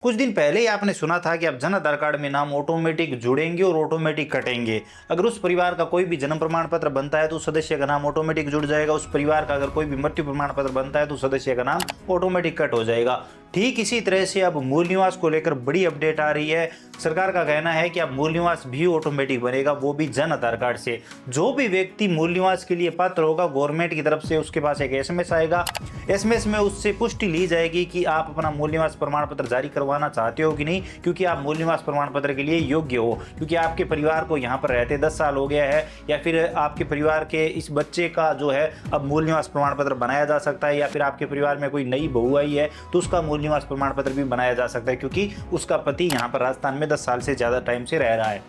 कुछ दिन पहले ही आपने सुना था कि अब जन आधार कार्ड में नाम ऑटोमेटिक जुड़ेंगे और ऑटोमेटिक कटेंगे। अगर उस परिवार का कोई भी जन्म प्रमाण पत्र बनता है तो उस सदस्य का नाम ऑटोमेटिक जुड़ जाएगा। उस परिवार का अगर कोई भी मृत्यु प्रमाण पत्र बनता है तो सदस्य का नाम ऑटोमेटिक कट हो जाएगा। ठीक इसी तरह से अब मूल निवास को लेकर बड़ी अपडेट आ रही है। सरकार का कहना है कि अब मूल निवास भी ऑटोमेटिक बनेगा, वो भी जन आधार कार्ड से। जो भी व्यक्ति मूल निवास के लिए पात्र होगा, गवर्नमेंट की तरफ से उसके पास एक एसएमएस आएगा। एसएमएस में उससे पुष्टि ली जाएगी कि आप अपना मूल निवास प्रमाण पत्र जारी करवाना चाहते हो कि नहीं, क्योंकि आप मूल निवास प्रमाण पत्र के लिए योग्य हो, क्योंकि आपके परिवार को यहाँ पर रहते 10 साल हो गया है, या फिर आपके परिवार के इस बच्चे का जो है अब मूल निवास प्रमाण पत्र बनाया जा सकता है, या फिर आपके परिवार में कोई नई बहू आई है तो उसका मूल निवास प्रमाण पत्र भी बनाया जा सकता है, क्योंकि उसका पति यहाँ पर राजस्थान में 10 साल से ज़्यादा टाइम से रह रहा है।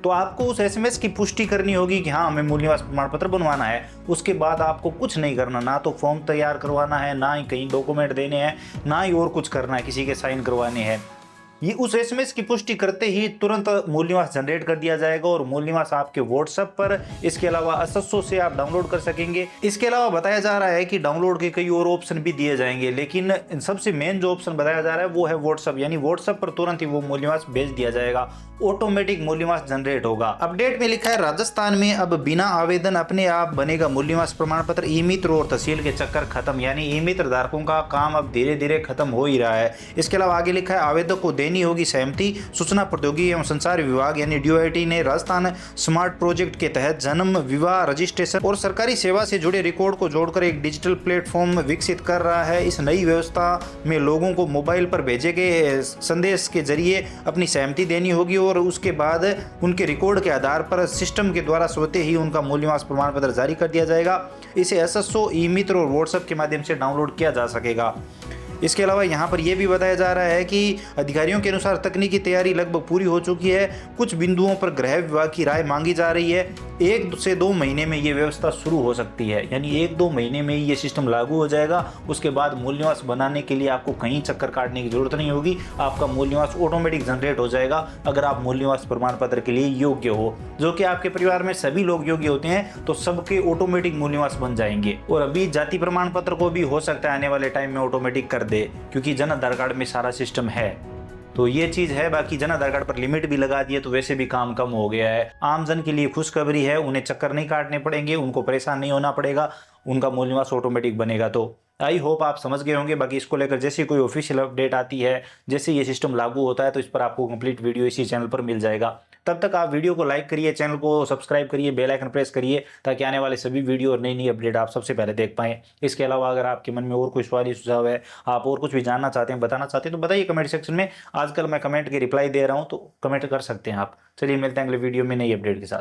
तो आपको उस एसएमएस की पुष्टि करनी होगी कि हाँ, हमें मूल निवास प्रमाण पत्र बनवाना है। उसके बाद आपको कुछ नहीं करना, ना तो फॉर्म तैयार करवाना है, ना ही कहीं डॉक्यूमेंट देने हैं, ना ही और कुछ करना है, किसी के साइन करवाने हैं। ये उस एसएमएस की पुष्टि करते ही तुरंत मूल निवास जनरेट कर दिया जाएगा और मूल निवास आपके व्हाट्सएप पर, इसके अलावा अससो से आप डाउनलोड कर सकेंगे। इसके अलावा बताया जा रहा है कि डाउनलोड के कई और ऑप्शन भी दिए जाएंगे, लेकिन सबसे मेन जो ऑप्शन बताया जा रहा है वो है व्हाट्सएप, यानी व्हाट्सएप पर तुरंत ही वो मूल निवास भेज दिया जाएगा, ऑटोमेटिक मूल निवास जनरेट होगा। अपडेट में लिखा है, राजस्थान में अब बिना आवेदन अपने आप बनेगा मूल निवास प्रमाण पत्र। ई मित्र और तहसील के चक्कर खत्म, यानी ई मित्र धारकों का काम अब धीरे धीरे खत्म हो ही रहा है। इसके अलावा आगे लिखा है, आवेदक को देनी होगी सहमति। सूचना प्रौद्योगिकी एवं संचार विभाग यानी डीओआईटी ने राजस्थान स्मार्ट प्रोजेक्ट के तहत जन्म, विवाह रजिस्ट्रेशन और सरकारी सेवा से जुड़े रिकॉर्ड को जोड़कर एक डिजिटल प्लेटफॉर्म विकसित कर रहा है। इस नई व्यवस्था में लोगों को मोबाइल पर भेजे गए संदेश के जरिए अपनी सहमति देनी होगी और उसके बाद उनके रिकॉर्ड के आधार पर सिस्टम के द्वारा स्वतः ही उनका मूल निवास प्रमाण पत्र जारी कर दिया जाएगा। इसे एसएसओ, ई मित्र और व्हाट्सएप के माध्यम से डाउनलोड किया जा सकेगा। इसके अलावा यहाँ पर यह भी बताया जा रहा है कि अधिकारियों के अनुसार तकनीकी तैयारी लगभग पूरी हो चुकी है। कुछ बिंदुओं पर गृह विभाग की राय मांगी जा रही है। 1 से 2 महीने में ये व्यवस्था शुरू हो सकती है, यानी 1-2 महीने में ये सिस्टम लागू हो जाएगा। उसके बाद मूल निवास बनाने के लिए आपको कहीं चक्कर काटने की जरूरत नहीं होगी, आपका मूल निवास ऑटोमेटिक जनरेट हो जाएगा अगर आप मूल निवास प्रमाण पत्र के लिए योग्य हो। जो कि आपके परिवार में सभी लोग योग्य होते हैं तो सबके ऑटोमेटिक मूल निवास बन जाएंगे। और अभी जाति प्रमाण पत्र को भी हो सकता है आने वाले टाइम में ऑटोमेटिक कर दे, क्योंकि जन आधार कार्ड में सारा सिस्टम है। तो ये चीज है। बाकी जन आधार कार्ड पर लिमिट भी लगा दिए तो वैसे भी काम कम हो गया है। आम जन के लिए खुशखबरी है, उन्हें चक्कर नहीं काटने पड़ेंगे, उनको परेशान नहीं होना पड़ेगा, उनका मूल निवास ऑटोमेटिक बनेगा। तो आई होप आप समझ गए होंगे। बाकी इसको लेकर जैसे कोई ऑफिशियल अपडेट आती है, जैसे ये सिस्टम लागू होता है, तो इस पर आपको कंप्लीट वीडियो इसी चैनल पर मिल जाएगा। तब तक आप वीडियो को लाइक करिए, चैनल को सब्सक्राइब करिए, बेल आइकन प्रेस करिए, ताकि आने वाले सभी वीडियो और नई नई अपडेट आप सबसे पहले देख पाएं। इसके अलावा अगर आपके मन में और कोई सवाल या सुझाव है, आप और कुछ भी जानना चाहते हैं, बताना चाहते हैं, तो बताइए कमेंट सेक्शन में। आजकल मैं कमेंट के रिप्लाई दे रहा हूँ, तो कमेंट कर सकते हैं आप। चलिए मिलते हैं अगले वीडियो में नई अपडेट के साथ।